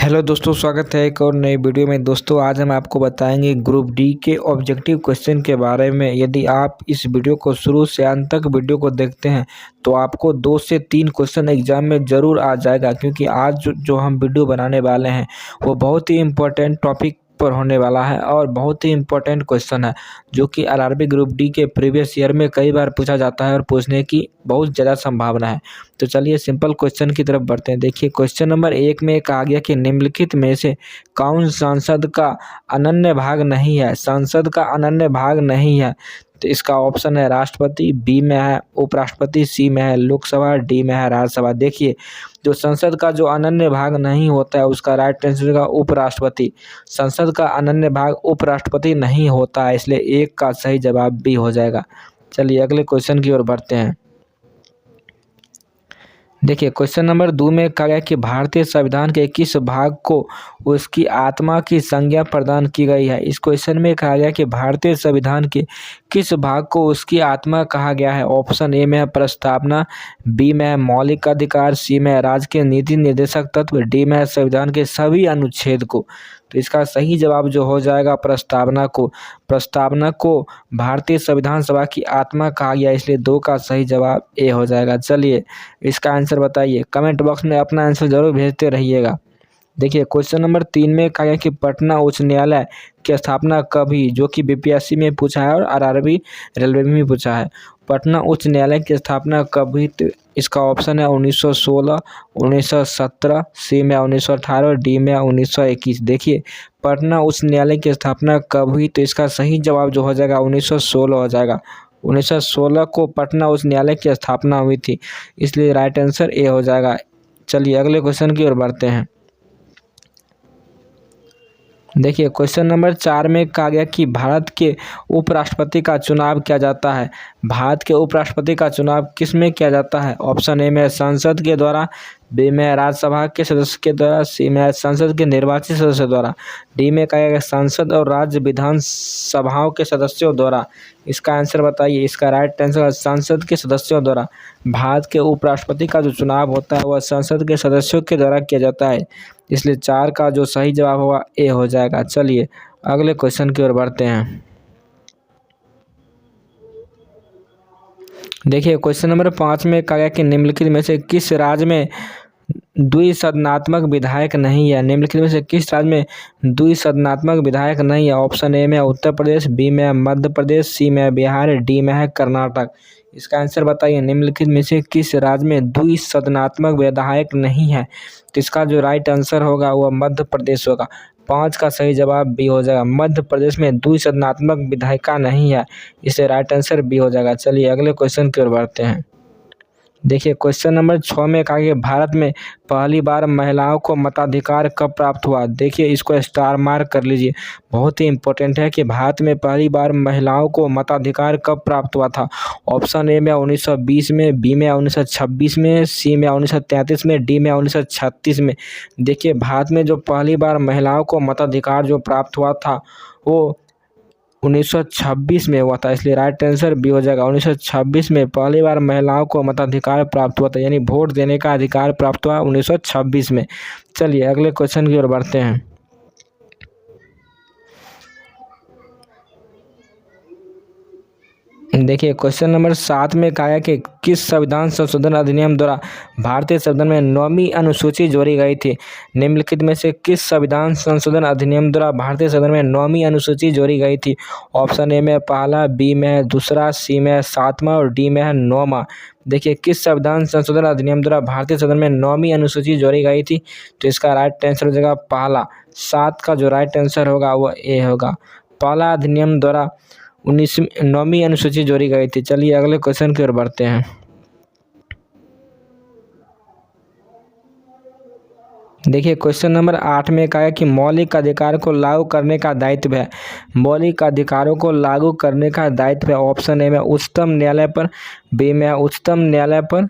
Hello दोस्तों, स्वागत है एक और नई वीडियो में। दोस्तों आज हम आपको बताएंगे ग्रुप डी के ऑब्जेक्टिव क्वेश्चन के बारे में। यदि आप इस वीडियो को शुरू से अंत तक वीडियो को देखते हैं तो आपको 2 से 3 क्वेश्चन एग्जाम में ज़रूर आ जाएगा, क्योंकि आज जो हम वीडियो बनाने वाले हैं वो बहुत ही इम्पोर्टेंट टॉपिक पर होने वाला है और बहुत ही इम्पोर्टेंट क्वेश्चन है, जो कि आरआरबी ग्रुप डी के प्रीवियस ईयर में कई बार पूछा जाता है और पूछने की बहुत ज़्यादा संभावना है। तो चलिए सिंपल क्वेश्चन की तरफ बढ़ते हैं। देखिए क्वेश्चन नंबर 1 में कहा गया कि निम्नलिखित में से कौन संसद का अनन्य भाग नहीं है। संसद का अनन्य भाग नहीं है तो इसका ऑप्शन है राष्ट्रपति, बी में है उपराष्ट्रपति, सी में है लोकसभा, डी में है राज्यसभा। देखिए जो संसद का जो अनन्य भाग नहीं होता है उसका राइट आंसर होगा उपराष्ट्रपति। संसद का अनन्य भाग उपराष्ट्रपति नहीं होता है, इसलिए एक का सही जवाब बी हो जाएगा। चलिए अगले क्वेश्चन की ओर बढ़ते हैं। देखिए क्वेश्चन नंबर 2 में कहा गया कि भारतीय संविधान के किस भाग को उसकी आत्मा की संज्ञा प्रदान की गई है। इस क्वेश्चन में कहा गया कि भारतीय संविधान के किस भाग को उसकी आत्मा कहा गया है। ऑप्शन ए में है प्रस्तावना, बी में है मौलिक अधिकार, सी में है राज्य के नीति निर्देशक तत्व, डी में है संविधान के सभी अनुच्छेद को। तो इसका सही जवाब जो हो जाएगा प्रस्तावना को। प्रस्तावना को भारतीय संविधान सभा की आत्मा कहा गया, इसलिए 2 का सही जवाब ए हो जाएगा। चलिए इसका आंसर बताइए, कमेंट बॉक्स में अपना आंसर जरूर भेजते रहिएगा। देखिए क्वेश्चन नंबर 3 में कहा गया कि पटना उच्च न्यायालय की स्थापना कब हुई, जो कि बीपीएससी में पूछा है और आरआरबी रेलवे में भी पूछा है। पटना उच्च न्यायालय की स्थापना कब हुई, तो इसका ऑप्शन है 1916, 1917, सी में 1918 और डी में 1921। देखिए पटना उच्च न्यायालय की स्थापना कब हुई, तो इसका सही जवाब जो हो जाएगा 1916 हो जाएगा। 1916 को पटना उच्च न्यायालय की स्थापना हुई थी, इसलिए राइट आंसर ए हो जाएगा। चलिए अगले क्वेश्चन की ओर बढ़ते हैं। देखिए क्वेश्चन नंबर 4 में कहा गया कि भारत के उपराष्ट्रपति का चुनाव किया जाता है। भारत के उपराष्ट्रपति का चुनाव किस में किया जाता है। ऑप्शन ए में संसद के द्वारा, बी में राज्यसभा के सदस्य के द्वारा, सी में संसद के निर्वाचित सदस्य द्वारा, डी में कहा गया संसद और राज्य विधान सभाओं के सदस्यों द्वारा। इसका आंसर बताइए। इसका राइट आंसर संसद के सदस्यों द्वारा। भारत के उपराष्ट्रपति का जो चुनाव होता है वह संसद के सदस्यों के द्वारा किया जाता है, इसलिए 4 का जो सही जवाब होगा ए हो जाएगा। चलिए अगले क्वेश्चन की ओर बढ़ते हैं। देखिए क्वेश्चन नंबर 5 में कहा गया कि निम्नलिखित में से किस राज्य में द्विसदनात्मक विधायक नहीं है। निम्नलिखित में से किस राज्य में द्विसदनात्मक विधायक नहीं है। ऑप्शन ए में उत्तर प्रदेश, बी में मध्य प्रदेश, सी में बिहार, डी में है कर्नाटक। इसका आंसर बताइए, निम्नलिखित में से किस राज्य में द्विसदनात्मक विधायक नहीं है। तो इसका जो राइट आंसर होगा वह मध्य प्रदेश होगा। 5 का सही जवाब बी हो जाएगा। मध्य प्रदेश में द्विसदनात्मक विधायिका नहीं है, इसे राइट आंसर बी हो जाएगा। चलिए अगले क्वेश्चन की ओर बढ़ते हैं। देखिए क्वेश्चन नंबर 6 में कहा कि भारत में पहली बार महिलाओं को मताधिकार कब प्राप्त हुआ। देखिए इसको स्टार मार्क कर लीजिए, बहुत ही इंपॉर्टेंट है कि भारत में पहली बार महिलाओं को मताधिकार कब प्राप्त हुआ था। ऑप्शन ए में 1920 में, बी में 1926 में, सी में 1933 में, डी में 1936 में। देखिए भारत में जो पहली बार महिलाओं को मताधिकार जो प्राप्त हुआ था वो 1926 में हुआ था, इसलिए राइट आंसर बी हो जाएगा। 1926 में पहली बार महिलाओं को मताधिकार प्राप्त हुआ था, यानी वोट देने का अधिकार प्राप्त हुआ 1926 में। चलिए अगले क्वेश्चन की ओर बढ़ते हैं। देखिए क्वेश्चन नंबर 7 में कहा है कि किस संविधान संशोधन अधिनियम द्वारा भारतीय संविधान में 9वीं अनुसूची जोड़ी गई थी। निम्नलिखित में से किस संविधान संशोधन अधिनियम द्वारा भारतीय संविधान में 9वीं अनुसूची जोड़ी गई थी। ऑप्शन ए में पहला, बी में दूसरा, सी में 7वां और डी में है 9वां। देखिए किस संविधान संशोधन अधिनियम द्वारा भारतीय संविधान में 9वीं अनुसूची जोड़ी गई थी, तो इसका राइट आंसर हो जाएगा पहला। 7 का जो राइट आंसर होगा वह ए होगा। पहला अधिनियम द्वारा 9वीं अनुसूची जोड़ी गई थी। चलिए अगले क्वेश्चन की ओर बढ़ते हैं। देखिए क्वेश्चन नंबर 8 में कहा है कि मौलिक अधिकार को लागू करने का दायित्व है। मौलिक अधिकारों को लागू करने का दायित्व है। ऑप्शन ए में उच्चतम न्यायालय पर, बी में उच्चतम न्यायालय पर,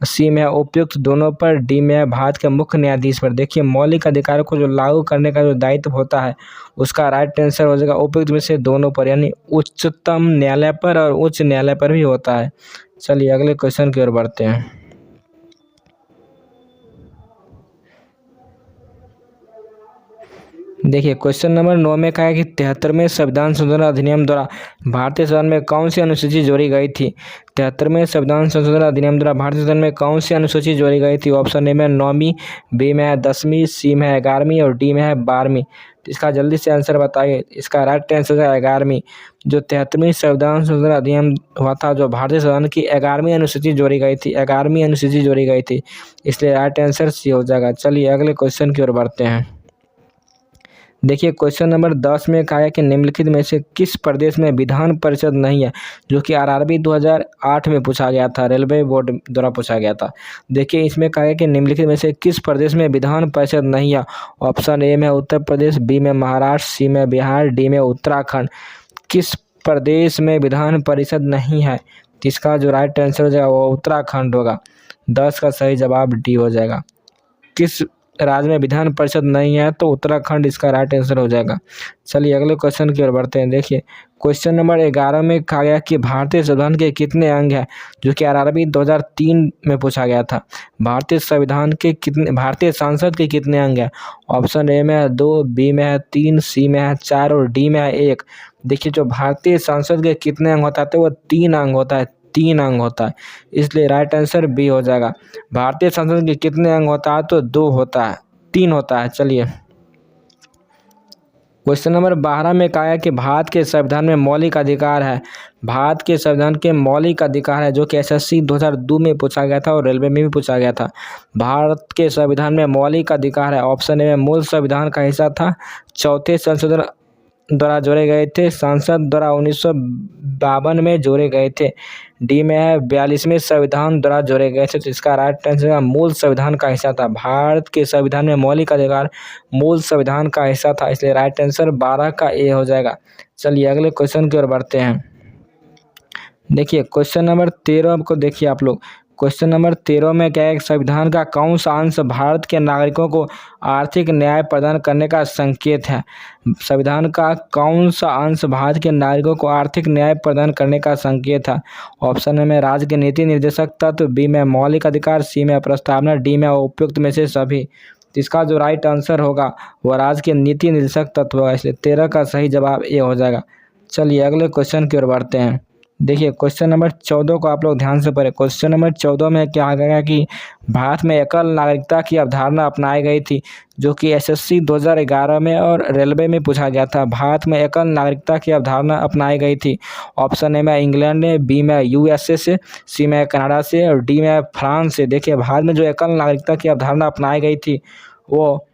सी में उपयुक्त दोनों पर, डी में भारत के मुख्य न्यायाधीश पर। देखिए मौलिक अधिकारों को जो लागू करने का जो दायित्व होता है उसका राइट आंसर हो जाएगा उपयुक्त में से दोनों पर, यानी उच्चतम न्यायालय पर और उच्च न्यायालय पर भी होता है। चलिए अगले क्वेश्चन की ओर बढ़ते हैं। देखिए क्वेश्चन नंबर 9 में कहा है कि 73वें संविधान संशोधन अधिनियम द्वारा भारतीय संविधान में कौन सी अनुसूची जोड़ी गई थी। 73वें संविधान संशोधन अधिनियम द्वारा भारतीय संविधान में कौन सी अनुसूची जोड़ी गई थी। ऑप्शन ए में 9वीं, बी में है 10वीं, सी में है 11वीं और डी में है 12वीं। तो इसका जल्दी से आंसर बताइए। इसका राइट आंसर है 11वीं। जो 73वें संविधान संशोधन अधिनियम हुआ था, जो भारतीय संविधान की 11वीं अनुसूची जोड़ी गई थी, 11वीं अनुसूची जोड़ी गई थी, इसलिए राइट आंसर सी हो जाएगा। चलिए अगले क्वेश्चन की ओर बढ़ते हैं। देखिए क्वेश्चन नंबर 10 में कहा है कि निम्नलिखित में से किस प्रदेश में विधान परिषद नहीं है, जो कि आरआरबी 2008 में पूछा गया था, रेलवे बोर्ड द्वारा पूछा गया था। देखिए इसमें कहा है कि निम्नलिखित में से किस प्रदेश में विधान परिषद नहीं है। ऑप्शन ए में उत्तर प्रदेश, बी में महाराष्ट्र, सी में बिहार, डी में उत्तराखंड। किस प्रदेश में विधान परिषद नहीं है, इसका जो राइट आंसर हो जाएगा वो उत्तराखंड होगा। 10 का सही जवाब डी हो जाएगा। किस राज्य में विधान परिषद नहीं है, तो उत्तराखंड इसका राइट आंसर हो जाएगा। चलिए अगले क्वेश्चन की ओर बढ़ते हैं। देखिए क्वेश्चन नंबर 11 में कहा गया कि भारतीय संविधान के कितने अंग हैं, जो कि आरआरबी 2003 में पूछा गया था। भारतीय संविधान के कितने, भारतीय संसद के कितने अंग हैं। ऑप्शन ए में है 2, बी में है 3, सी में है 4 और डी में है 1। देखिए जो भारतीय संसद के कितने अंग होता है, तो वो 3 अंग होता है, 3 अंग होता है, इसलिए राइट आंसर बी हो जाएगा। भारतीय संसद के कितने अंग होता है, तो 2 होता है, 3 होता है। चलिए क्वेश्चन नंबर 12 में कहा है कि भारत के संविधान में मौलिक अधिकार है। भारत के संविधान के मौलिक अधिकार है, जो कि एसएससी 2002 में पूछा गया था और रेलवे में भी पूछा गया था। भारत के संविधान में मौलिक अधिकार है। ऑप्शन ए में मूल संविधान का हिस्सा था, चौथे संशोधन द्वारा जोड़े गए थे, संसद द्वारा 1952 में जोड़े गए थे, डी में है 42वें संविधान द्वारा जोड़े गए थे। तो इसका राइट आंसर मूल संविधान का हिस्सा था। भारत के संविधान में मौलिक अधिकार मूल संविधान का हिस्सा था, इसलिए राइट आंसर 12 का ए हो जाएगा। चलिए अगले क्वेश्चन की ओर बढ़ते हैं। देखिए क्वेश्चन नंबर 13 को देखिए आप लोग। क्वेश्चन नंबर 13 में क्या है, संविधान का कौन सा अंश भारत के नागरिकों को आर्थिक न्याय प्रदान करने का संकेत है। संविधान का कौन सा अंश भारत के नागरिकों को आर्थिक न्याय प्रदान करने का संकेत है। ऑप्शन ए में राज्य के नीति निर्देशक तत्व, बी में मौलिक अधिकार, सी में प्रस्तावना, डी में उपयुक्त में से सभी। तो इसका जो राइट आंसर होगा वह राज्य के नीति निर्देशक तत्व होगा, इसलिए 13 का सही जवाब ए हो जाएगा। चलिए अगले क्वेश्चन की ओर बढ़ते हैं। देखिए क्वेश्चन नंबर 14 को आप लोग ध्यान से पढ़ें। क्वेश्चन नंबर 14 में क्या गया कि भारत में एकल नागरिकता की अवधारणा अपनाई गई थी, जो कि एसएससी 2011 में और रेलवे में पूछा गया था। भारत में एकल नागरिकता की अवधारणा अपनाई गई थी। ऑप्शन ए में इंग्लैंड से, बी में यूएसए से, सी में कनाडा से और डी में फ्रांस से। देखिए भारत में जो एकल नागरिकता की अवधारणा अपनाई गई थी वो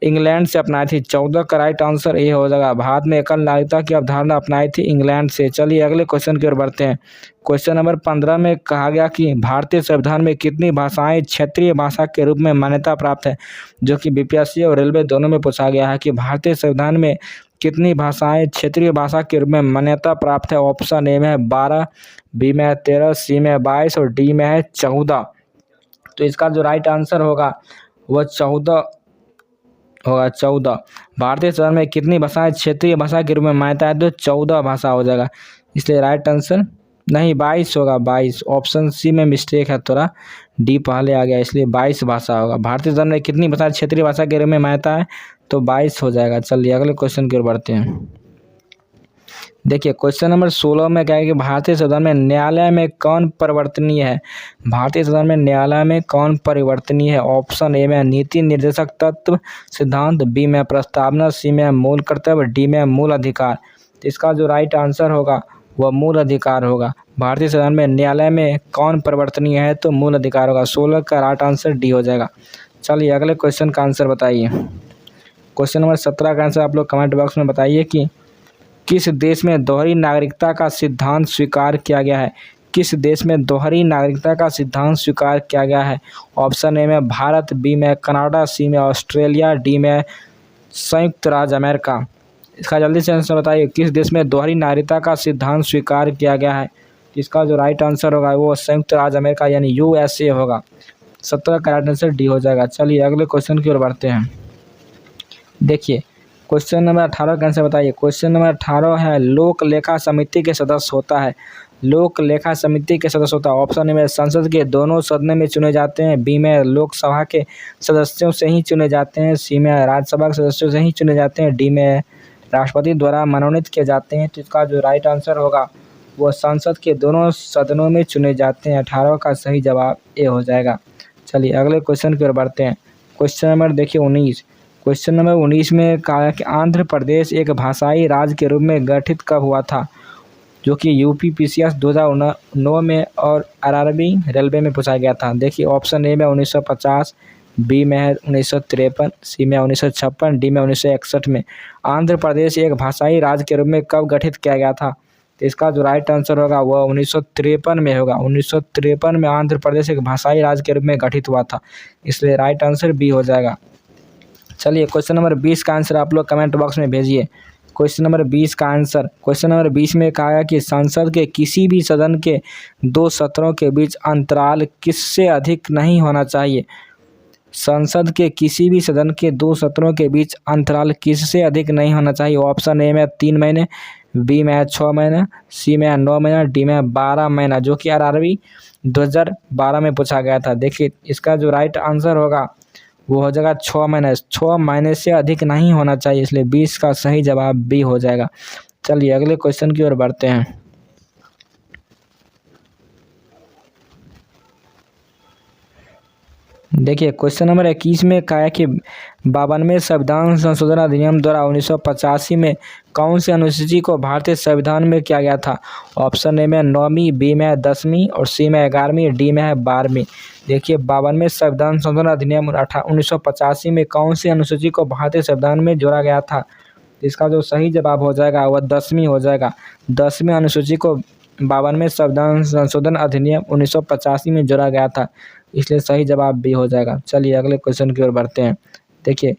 इंग्लैंड से अपनाई थी। 14 का राइट आंसर ये हो जाएगा। भारत में एकल नागरिकता की अवधारणा अपनाई थी इंग्लैंड से। चलिए अगले क्वेश्चन की ओर बढ़ते हैं। क्वेश्चन नंबर 15 में कहा गया कि भारतीय संविधान में कितनी भाषाएं क्षेत्रीय भाषा के रूप में मान्यता प्राप्त है, जो कि बीपीएससी और रेलवे दोनों में पूछा गया है कि भारतीय संविधान में कितनी भाषाएं क्षेत्रीय भाषा के रूप में मान्यता प्राप्त है। ऑप्शन ए में है 12, बी में है 13, सी में है 22 और डी में है 14। तो इसका जो राइट आंसर होगा वह 14 होगा, 14। भारतीय संविधान में कितनी भाषाएं क्षेत्रीय भाषा के रूप में मान्यता है, तो 14 भाषा हो जाएगा, इसलिए राइट आंसर नहीं 22 होगा, 22। ऑप्शन सी में मिस्टेक है थोड़ा, डी पहले आ गया, इसलिए 22 भाषा होगा। भारतीय संविधान में कितनी भाषा क्षेत्रीय भाषा के रूप में मान्यता है, तो 22 हो जाएगा। चलिए अगले क्वेश्चन की ओर बढ़ते हैं। देखिए क्वेश्चन नंबर 16 में क्या है कि भारतीय संविधान में न्यायालय में कौन परिवर्तनीय है। भारतीय संविधान में न्यायालय में कौन परिवर्तनीय है। ऑप्शन ए में नीति निर्देशक तत्व सिद्धांत, बी में प्रस्तावना, सी में मूल कर्तव्य, डी में मूल अधिकार। तो इसका जो राइट आंसर होगा वह मूल अधिकार होगा। भारतीय संविधान में न्यायालय में कौन परिवर्तनीय है, तो मूल अधिकार होगा। 16 का राइट आंसर डी हो जाएगा। चलिए अगले क्वेश्चन का आंसर बताइए। क्वेश्चन नंबर 17 का आंसर आप लोग कमेंट बॉक्स में बताइए कि किस देश में दोहरी नागरिकता का सिद्धांत स्वीकार किया गया है। किस देश में दोहरी नागरिकता का सिद्धांत स्वीकार किया गया है। ऑप्शन ए में भारत, बी में कनाडा, सी में ऑस्ट्रेलिया, डी में संयुक्त राज्य अमेरिका। इसका जल्दी से आंसर बताइए, किस देश में दोहरी नागरिकता का सिद्धांत स्वीकार किया गया है। इसका जो राइट आंसर होगा वो संयुक्त राज्य अमेरिका यानी यूएसए होगा। 17 का राइट आंसर डी हो जाएगा। चलिए अगले क्वेश्चन की ओर बढ़ते हैं। देखिए क्वेश्चन नंबर 18 का आंसर बताइए। क्वेश्चन नंबर 18 है, लोक लेखा समिति के सदस्य होता है। लोक लेखा समिति के सदस्य होता है। ऑप्शन ए में संसद के दोनों सदनों में चुने जाते हैं। बी में लोकसभा के सदस्यों से ही चुने जाते हैं। सी में राज्यसभा के सदस्यों से ही चुने जाते हैं। डी में राष्ट्रपति द्वारा मनोनीत किए जाते हैं। तो इसका जो राइट आंसर होगा वो संसद के दोनों सदनों में चुने जाते हैं। 18 का सही जवाब ए हो जाएगा। चलिए अगले क्वेश्चन की ओर बढ़ते हैं। क्वेश्चन नंबर देखिए 19। क्वेश्चन नंबर 19 में कहा है कि आंध्र प्रदेश एक भाषाई राज्य के रूप में गठित कब हुआ था, जो कि यूपीपीसीएस 2009 में और आरआरबी रेलवे में पूछा गया था। देखिए ऑप्शन ए में 1950, बी में है 1953, सी में 1956, डी में 1961 में आंध्र प्रदेश एक भाषाई राज्य के रूप में कब गठित किया गया था। तो इसका जो राइट आंसर होगा वह 1953 में होगा। 1953 में आंध्र प्रदेश एक भाषाई राज्य के रूप में गठित हुआ था, इसलिए राइट आंसर बी हो जाएगा। चलिए क्वेश्चन नंबर 20 का आंसर आप लोग कमेंट बॉक्स में भेजिए। क्वेश्चन नंबर 20 का आंसर, क्वेश्चन नंबर 20 में कहा है कि संसद के किसी भी सदन के 2 सत्रों के बीच अंतराल किससे अधिक नहीं होना चाहिए। संसद के किसी भी सदन के 2 सत्रों के बीच अंतराल किससे अधिक नहीं होना चाहिए। ऑप्शन ए में 3 महीने, बी में 6 महीने, सी में 9 महीना, डी में 12 महीना, जो कि आरआरबी 2012 में पूछा गया था। देखिए इसका जो राइट आंसर होगा वो हो जाएगा 6 महीने। 6 महीने से अधिक नहीं होना चाहिए, इसलिए 20 का सही जवाब बी हो जाएगा। चलिए अगले क्वेश्चन की ओर बढ़ते हैं। देखिए क्वेश्चन नंबर 21 में कहा है कि 52वें संविधान संशोधन अधिनियम द्वारा 1985 में कौन सी अनुसूची को भारतीय संविधान में किया गया था। ऑप्शन ए में 9वीं, बी में 10वीं और सी में 11वीं, डी में है 12वीं। देखिए 52वें संविधान संशोधन अधिनियम 1985 में कौन सी अनुसूची को भारतीय संविधान में जोड़ा गया था। इसका जो सही जवाब हो जाएगा वह 10वीं हो जाएगा। 10वीं अनुसूची को 52वें संविधान संशोधन अधिनियम 1985 में जोड़ा गया था, इसलिए सही जवाब बी हो जाएगा। चलिए अगले क्वेश्चन की ओर बढ़ते हैं। देखिए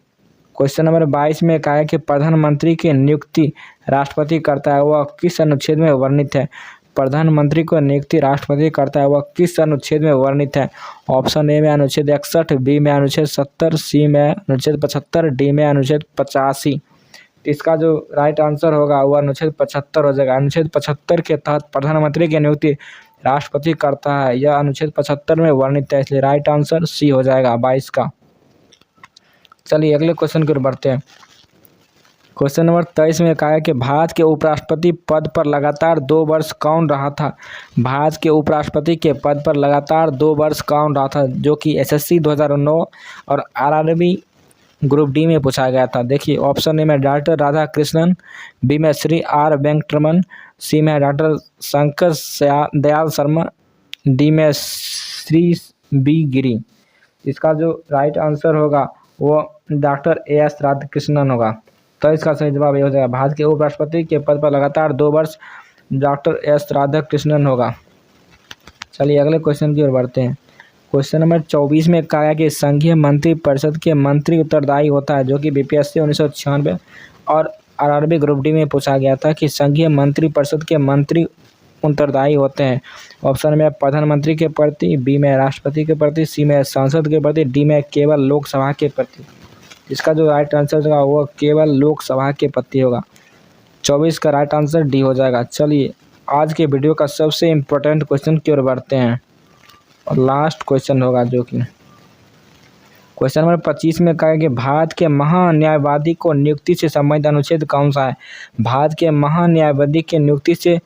क्वेश्चन नंबर 22 में कहा है कि प्रधानमंत्री की नियुक्ति राष्ट्रपति करता है, वह किस अनुच्छेद में वर्णित है। प्रधानमंत्री को नियुक्ति राष्ट्रपति करता है, वह किस अनुच्छेद में वर्णित है। ऑप्शन ए में अनुच्छेद 61, बी में अनुच्छेद 70, सी में अनुच्छेद 75, डी में अनुच्छेद 85। इसका जो राइट आंसर होगा वह अनुच्छेद 75 हो जाएगा। अनुच्छेद 75 के तहत प्रधानमंत्री की नियुक्ति राष्ट्रपति करता है, यह अनुच्छेद 75 में वर्णित है, इसलिए राइट आंसर सी हो जाएगा 22 का। चलिए अगले क्वेश्चन की ओर बढ़ते हैं। क्वेश्चन नंबर 23 में कहा है कि भारत के उपराष्ट्रपति पद पर लगातार 2 वर्ष कौन रहा था। भारत के उपराष्ट्रपति के पद पर लगातार 2 वर्ष कौन रहा था, जो कि एसएससी 2009 और आरआरबी ग्रुप डी में पूछा गया था। देखिए ऑप्शन ए में डॉक्टर राधाकृष्णन, बी में श्री आर वेंकटरमन, सी में डॉक्टर शंकर दयाल शर्मा, डी में श्री बी गिरी। इसका जो राइट आंसर होगा वो डॉक्टर एस राधाकृष्णन होगा, तो इसका सही जवाब ये हो जाएगा। भारत के उपराष्ट्रपति के पद पर लगातार 2 वर्ष डॉक्टर एस राधाकृष्णन होगा। चलिए अगले क्वेश्चन की ओर बढ़ते हैं। क्वेश्चन नंबर 24 में कहा है कि संघीय मंत्री परिषद के मंत्री उत्तरदायी होता है, जो कि बीपीएससी 1996 और आरआरबी ग्रुप डी में पूछा गया था कि संघीय मंत्री परिषद के मंत्री उत्तरदायी होते हैं। ऑप्शन में प्रधानमंत्री के प्रति, बी में राष्ट्रपति के प्रति, सी में संसद के प्रति, डी में केवल लोकसभा के प्रति। इसका जो राइट आंसर होगा वो केवल लोकसभा के प्रति होगा। 24 का राइट आंसर डी हो जाएगा। चलिए आज के वीडियो का सबसे इम्पोर्टेंट क्वेश्चन की ओर बढ़ते हैं और लास्ट क्वेश्चन होगा, जो कि क्वेश्चन नंबर 25 में कहा है कि भारत के महान्यायवादी को नियुक्ति से संबंधित अनुच्छेद कौन सा है। भारत के महान्यायवादी के नियुक्ति से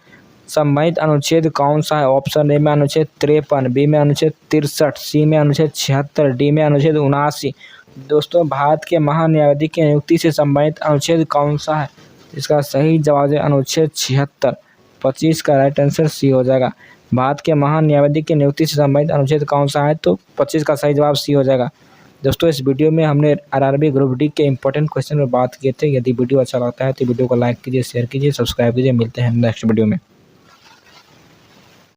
संबंधित अनुच्छेद कौन सा है। ऑप्शन ए में अनुच्छेद 53, बी में अनुच्छेद 63, सी में अनुच्छेद 76, डी में अनुच्छेद 79। दोस्तों भारत के महान्यायवादी की नियुक्ति से संबंधित अनुच्छेद कौन सा है। इसका सही जवाब है अनुच्छेद 76। 25 का राइट आंसर सी हो जाएगा। भारत के महान्यायवादी की नियुक्ति से संबंधित अनुच्छेद कौन सा है, तो 25 का सही जवाब सी हो जाएगा। दोस्तों इस वीडियो में हमने आरआरबी ग्रुप डी के इंपॉर्टेंट क्वेश्चन पर बात किए थे। यदि वीडियो अच्छा लगता है तो वीडियो को लाइक कीजिए, शेयर कीजिए, सब्सक्राइब कीजिए। मिलते हैं नेक्स्ट वीडियो में।